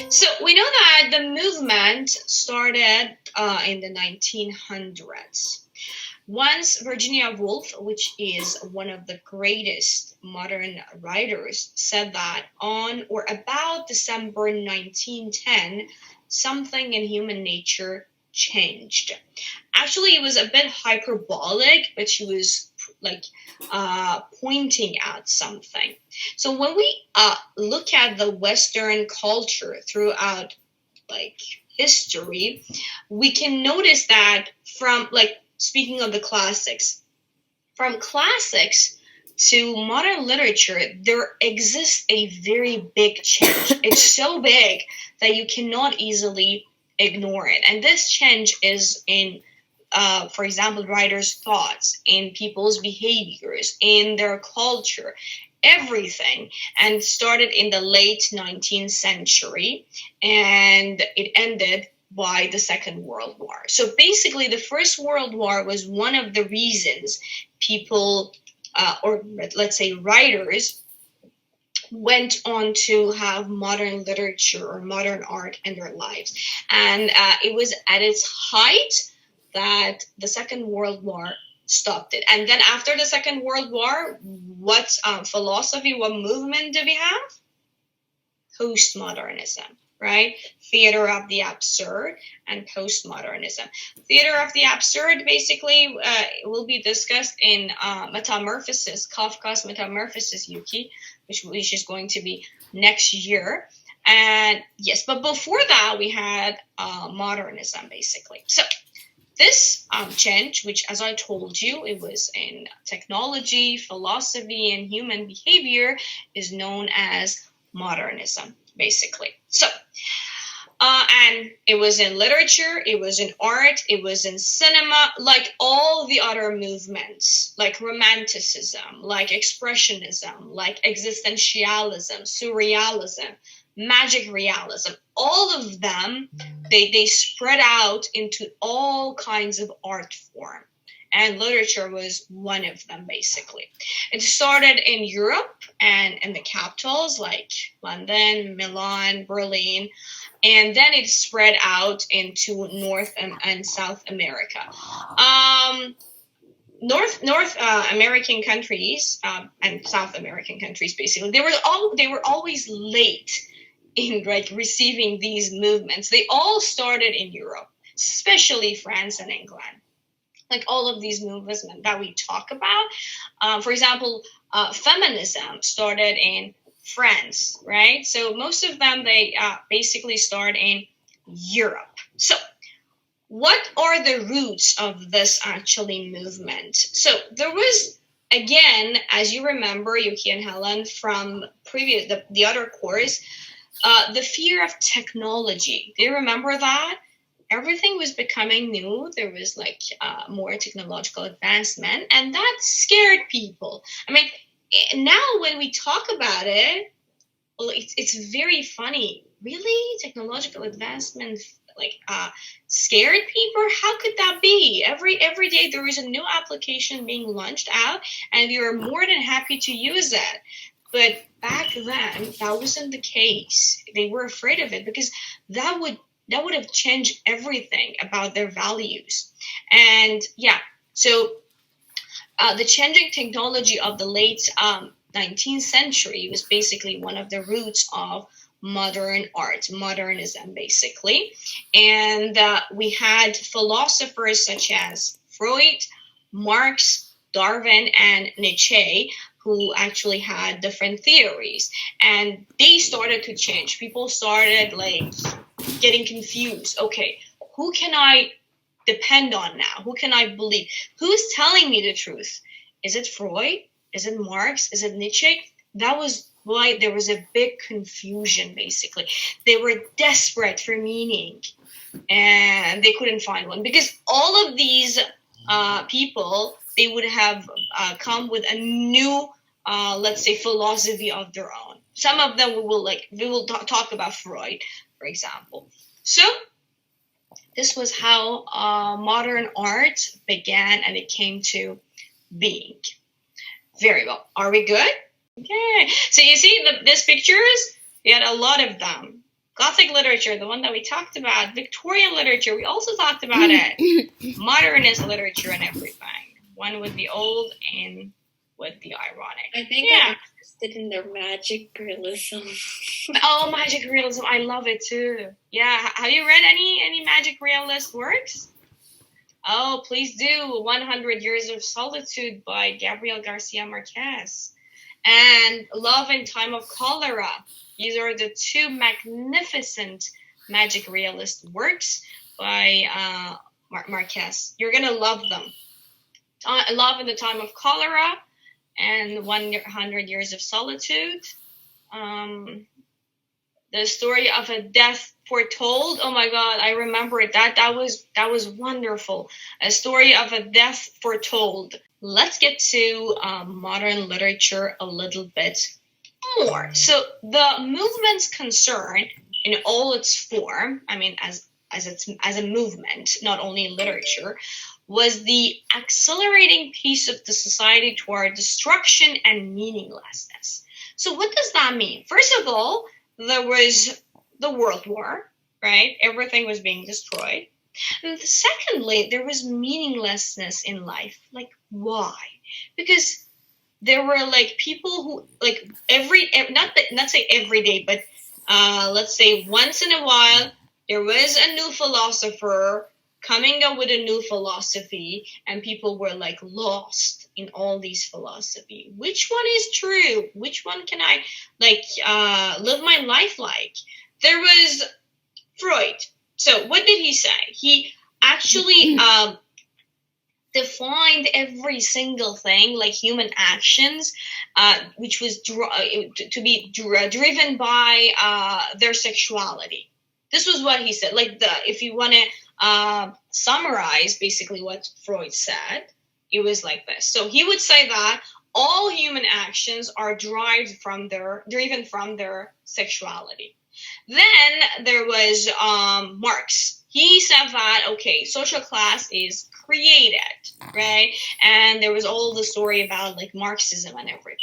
So we know that the movement started in the 1900s. Once Virginia Woolf, which is one of the greatest modern writers, said that on or about December 1910, something in human nature changed. Actually, it was a bit hyperbolic, but she was pointing out something. So when we look at the Western culture throughout history, we can notice that from speaking of the classics, from classics to modern literature, there exists a very big change. It's so big that you cannot easily ignore it. And this change is in, for example, writers' thoughts, in people's behaviors, in their culture, everything. And started in the late 19th century, and it ended by the Second World War. So basically, the First World War was one of the reasons people, or let's say writers, went on to have modern literature or modern art in their lives. And it was at its height that the Second World War stopped it. And then after the Second World War, what philosophy, what movement do we have? Postmodernism, right? Theater of the absurd and postmodernism. Theater of the absurd basically will be discussed in Metamorphosis, Kafka's Metamorphosis, Yuki, which is going to be next year. And yes, but before that we had modernism basically. So this change, which as I told you, it was in technology, philosophy, and human behavior, is known as modernism, basically. So, and it was in literature, it was in art, it was in cinema, like all the other movements, like romanticism, like expressionism, like existentialism, surrealism, magic realism, all of them, they spread out into all kinds of art form. And literature was one of them, basically. It started in Europe and in the capitals like London, Milan, Berlin, and then it spread out into North and South America. North American countries and South American countries, basically, they were always late in receiving these movements. They all started in Europe, especially France and England. Like all of these movements that we talk about. For example, feminism started in France, right? So most of them, they basically start in Europe. So what are the roots of this actually movement? So there was, again, as you remember, Yuki and Helen, from the other course, the fear of technology. Do you remember that? Everything was becoming new. There was more technological advancement, and that scared people. I mean, now when we talk about it, well, it's very funny. Really, technological advancement scared people? How could that be? Every day there is a new application being launched out, and we are more than happy to use it. But back then, that wasn't the case. They were afraid of it because that would have changed everything about their values. And yeah, so the changing technology of the late 19th century was basically one of the roots of modern art, modernism, basically. And we had philosophers such as Freud, Marx, Darwin, and Nietzsche, who actually had different theories. And they started to change. People started getting confused. Okay, who can I depend on now? Who can I believe? Who's telling me the truth? Is it Freud? Is it Marx? Is it Nietzsche? That was why there was a big confusion, basically. They were desperate for meaning, and they couldn't find one. Because all of these people, they would have come with a new, let's say, philosophy of their own. Some of them we will talk about Freud, for example. So this was how modern art began, and it came to being. Very well. Are we good? Okay. So you see these pictures? We had a lot of them. Gothic literature, the one that we talked about, Victorian literature, we also talked about it, modernist literature and everything. One would be old and would be ironic. I think I'm interested in their magic realism. Oh, magic realism, I love it too. Yeah, have you read any magic realist works? Oh, please do. 100 Years of Solitude by Gabriel Garcia Marquez. And Love in Time of Cholera. These are the two magnificent magic realist works by Marquez. You're going to love them. Love in the Time of Cholera and 100 Years of Solitude. The Story of a Death Foretold. Oh my God, I remember it. That was wonderful. A Story of a Death Foretold. Let's get to modern literature a little bit more. So the movement's concern in all its form, I mean, as a movement, not only in literature, was the accelerating pace of the society toward destruction and meaninglessness. So what does that mean? First of all, there was the World War, right? Everything was being destroyed. And secondly, there was meaninglessness in life. Like, why? Because there were like people who like not say every day, but let's say once in a while, there was a new philosopher coming up with a new philosophy, and people were like lost in all these philosophy. Which one is true? Which one can I live my life like? There was Freud. So what did he say? He actually defined every single thing, like human actions, which was to be driven by their sexuality. This was what he said. If you want to summarize basically what Freud said, it was like this. So he would say that all human actions are driven from their sexuality. Then there was Marx. He said that, okay, social class is created, right? And there was all the story about like Marxism and everything.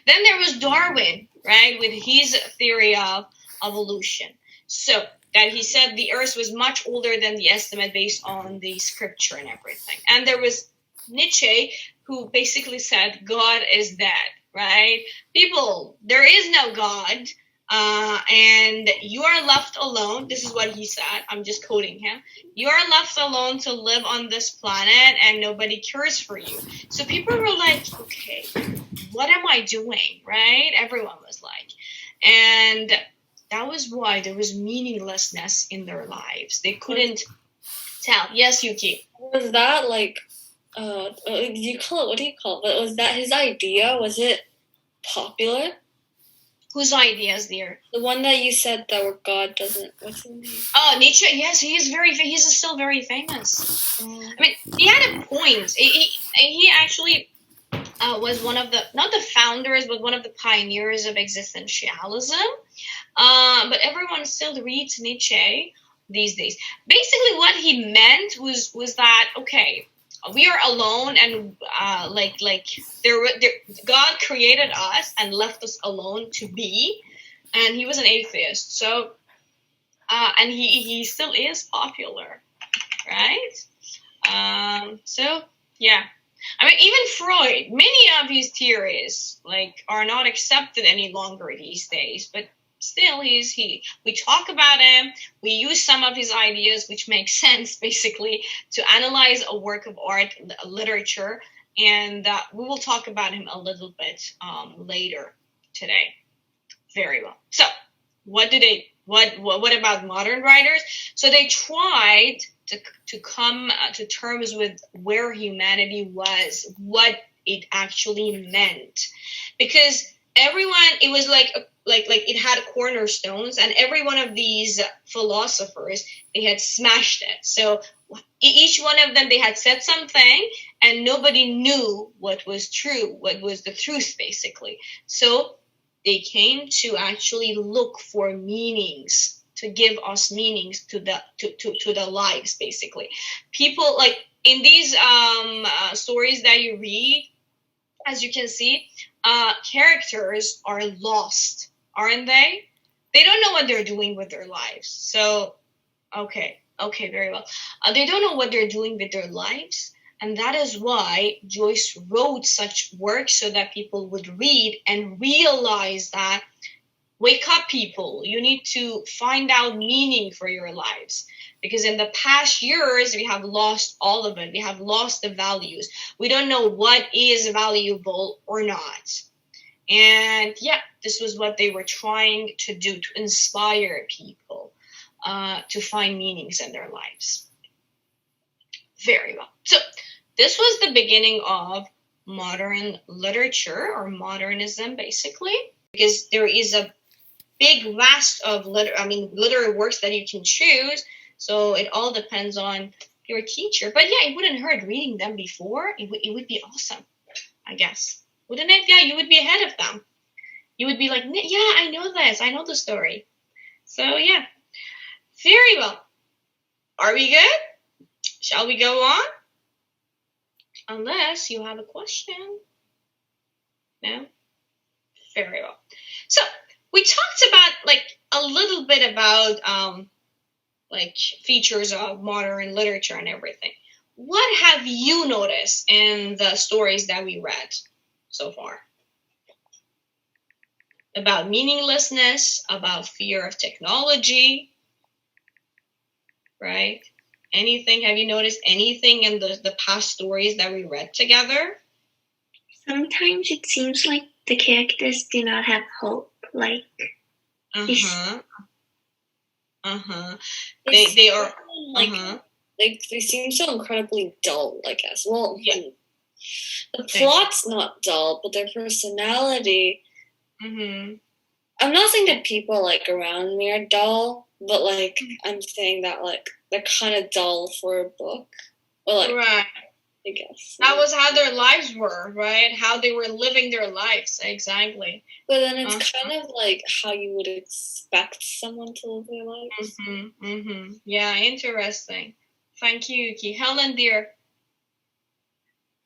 Then there was Darwin, right, with his theory of evolution. So that he said the earth was much older than the estimate based on the scripture and everything. And there was Nietzsche, who basically said God is dead, right? People, there is no God. And you are left alone. This is what he said. I'm just quoting him. You are left alone to live on this planet, and nobody cares for you. So people were like, okay, what am I doing? Right? Everyone was like. And that was why there was meaninglessness in their lives. They couldn't tell. Yes, Yuki. Was that like, what do you call it? But was that his idea? Was it popular? Whose ideas there? The one that you said that where God doesn't. What's his name? Oh, Nietzsche. Yes, he is he's still very famous. I mean, he had a point. He actually was one of not the founders, but one of the pioneers of existentialism. But everyone still reads Nietzsche these days. Basically, what he meant was that, okay, we are alone, and God created us and left us alone to be, and he was an atheist. So, and he still is popular, right? So yeah, I mean, even Freud, many of his theories are not accepted any longer these days, but still we talk about him, we use some of his ideas, which makes sense basically to analyze a work of art, literature, and we will talk about him a little bit later today. Very well. So what about modern writers? So they tried to come to terms with where humanity was, what it actually meant, because it was like it had cornerstones, and every one of these philosophers, they had smashed it. So each one of them, they had said something, and nobody knew what was true, what was the truth, basically. So they came to actually look for meanings, to give us meanings to the lives, basically. People in these stories that you read, as you can see, characters are lost, aren't they? they don't know what they're doing with their lives. So, okay, very well. They don't know what they're doing with their lives. And that is why Joyce wrote such work so that people would read and realize that, wake up, people, you need to find out meaning for your lives. Because in the past years, we have lost all of it. We have lost the values. We don't know what is valuable or not. And yeah, this was what they were trying to do, to inspire people to find meanings in their lives. Very well. So this was the beginning of modern literature, or modernism, basically, because there is a big vast of literary works that you can choose. So it all depends on your teacher. But yeah, it wouldn't hurt reading them before. It would be awesome, I guess. Wouldn't it? Yeah, you would be ahead of them. You would be like, yeah, I know this. I know the story. So yeah, very well. Are we good? Shall we go on? Unless you have a question. No? Very well. So we talked about a little bit about features of modern literature and everything. What have you noticed in the stories that we read so far? About meaninglessness, about fear of technology, right? Anything? Have you noticed anything in the past stories that we read together? Sometimes it seems like the characters do not have hope. They are they seem so incredibly dull, I guess. Well, yeah. The plot's not dull, but their personality. I'm not saying that people around me are dull, but I'm saying that they're kind of dull for a book. Well, right. I guess that was how their lives were, right? How they were living their lives, exactly. But then it's kind of like how you would expect someone to live their lives. Yeah, interesting. Thank you, Yuki. Helen, dear.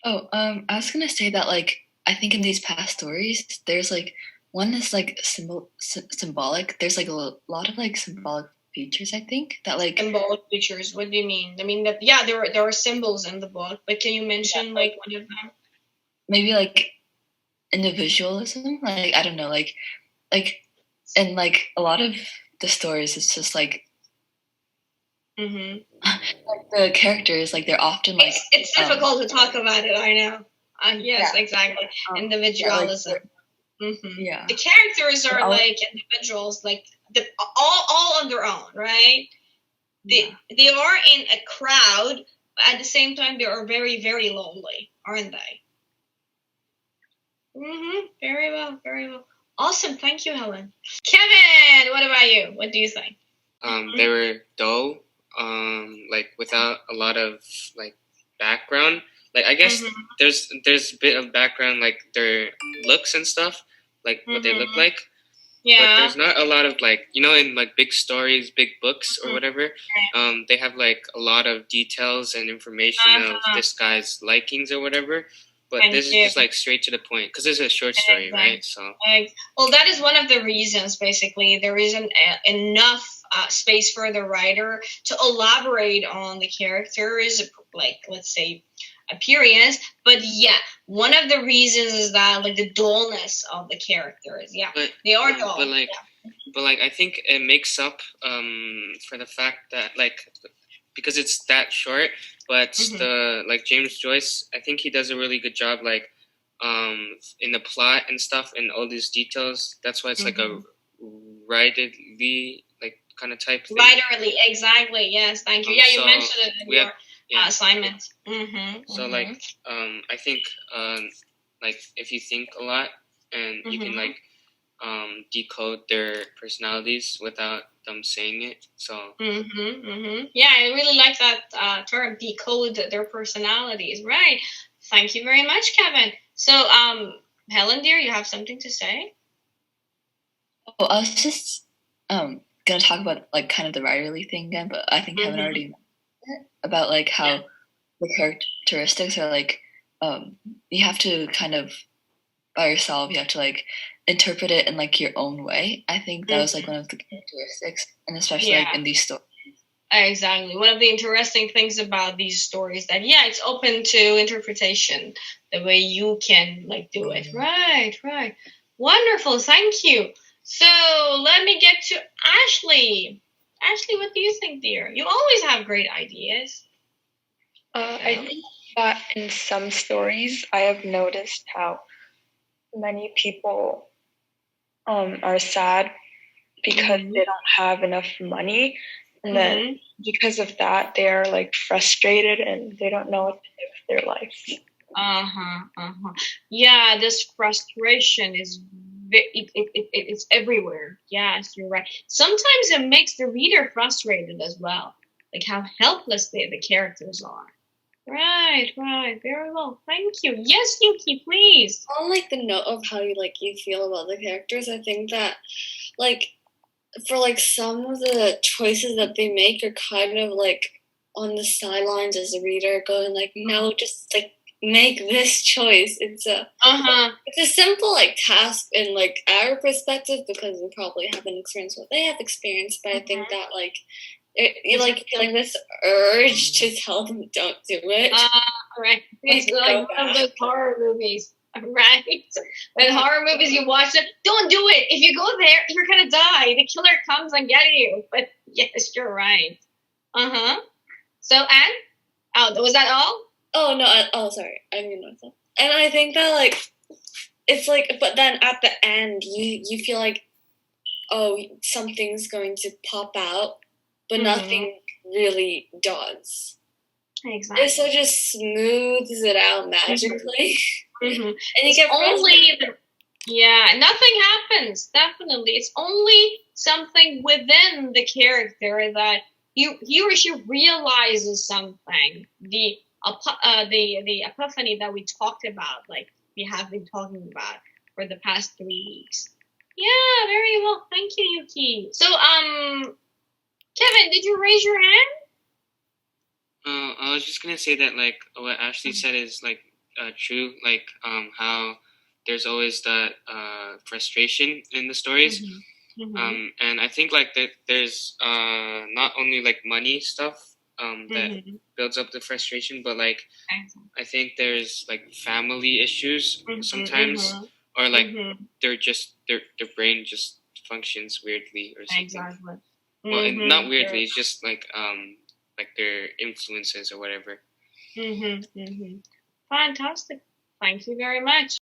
Oh, I was gonna say that I think in these past stories, there's one is symbolic. There's a lot of symbolic features, I think, that symbolic features. What do you mean? I mean that there are symbols in the book, but can you mention one of them? Maybe individualism. I don't know, in a lot of the stories, it's just the characters they're often it's difficult to talk about it. I know. Yes, yeah. Exactly. Individualism. Yeah. The characters are individuals, all on their own, right? They are in a crowd, but at the same time they are very, very lonely, aren't they? Very well, very well. Awesome, thank you, Helen. Kevin, what about you? What do you think? They were dull, without a lot of background. I guess there's a bit of background, their looks and stuff, what they look like. Yeah. But there's not a lot of in big stories, big books or whatever. They have a lot of details and information of this guy's likings or whatever. But this is just straight to the point because it's a short story, right? So. Well, that is one of the reasons. Basically, there isn't enough space for the writer to elaborate on the characters, let's say, appearance. But yeah, one of the reasons is that the dullness of the characters. Yeah, they are dull. But I think it makes up for the fact that because it's that short. But the James Joyce, I think he does a really good job in the plot and stuff and all these details. That's why it's a writerly kind of type thing. Writerly, exactly. Yes, thank you. Yeah, you mentioned it in your assignment. So I think if you think a lot and you can decode their personalities without them saying it. So yeah, I really like that term, decode their personalities. Right. Thank you very much, Kevin. So Helen, dear, you have something to say? Oh, I was just gonna talk about kind of the writerly thing again, but I think Kevin already mentioned it, about how the characteristics are you have to kind of by yourself, you have to interpret it in like your own way. I think that was like one of the characteristics, and especially like in these stories. Exactly. One of the interesting things about these stories that it's open to interpretation the way you can like do it. Right. Wonderful. Thank you. So let me get to Ashley. Ashley, what do you think, dear? You always have great ideas. I think that in some stories, I have noticed how many people are sad because they don't have enough money, and then because of that, they are like frustrated and they don't know what to do with their life. Yeah, this frustration is it's everywhere. Yes, you're right. Sometimes it makes the reader frustrated as well, like how helpless the characters are. Right. Very well. Thank you. Yes, Yuki, please. On like the note of how you feel about the characters, I think that like for like some of the choices that they make are kind of like on the sidelines as a reader, going like, no, just like make this choice. It's a simple like task in like our perspective because we probably haven't experienced what they have experienced, but I think that like you like feeling this urge to tell them don't do it. Right. It's like one of those horror movies. Right. In horror movies you watch it, don't do it. If you go there, you're gonna die. The killer comes and get you. But yes, you're right. So Anne? Was that all? Oh no, sorry. I mean myself. And I think that like it's like but then at the end you feel like something's going to pop out, but nothing really does. Exactly. So it just smooths it out magically. And you get nothing happens. Definitely, it's only something within the character that he or she realizes something. The epiphany that we talked about, like we have been talking about for the past 3 weeks. Yeah, very well. Thank you, Yuki. So, Kevin, did you raise your hand? I was just gonna say that like what Ashley said is like true. Like how there's always that frustration in the stories. And I think like that there's not only like money stuff that builds up the frustration, but like I think there's like family issues sometimes, or like they're just their brain just functions weirdly or something. Exactly. Well, not weirdly. It's just like their influences or whatever. Fantastic. Thank you very much.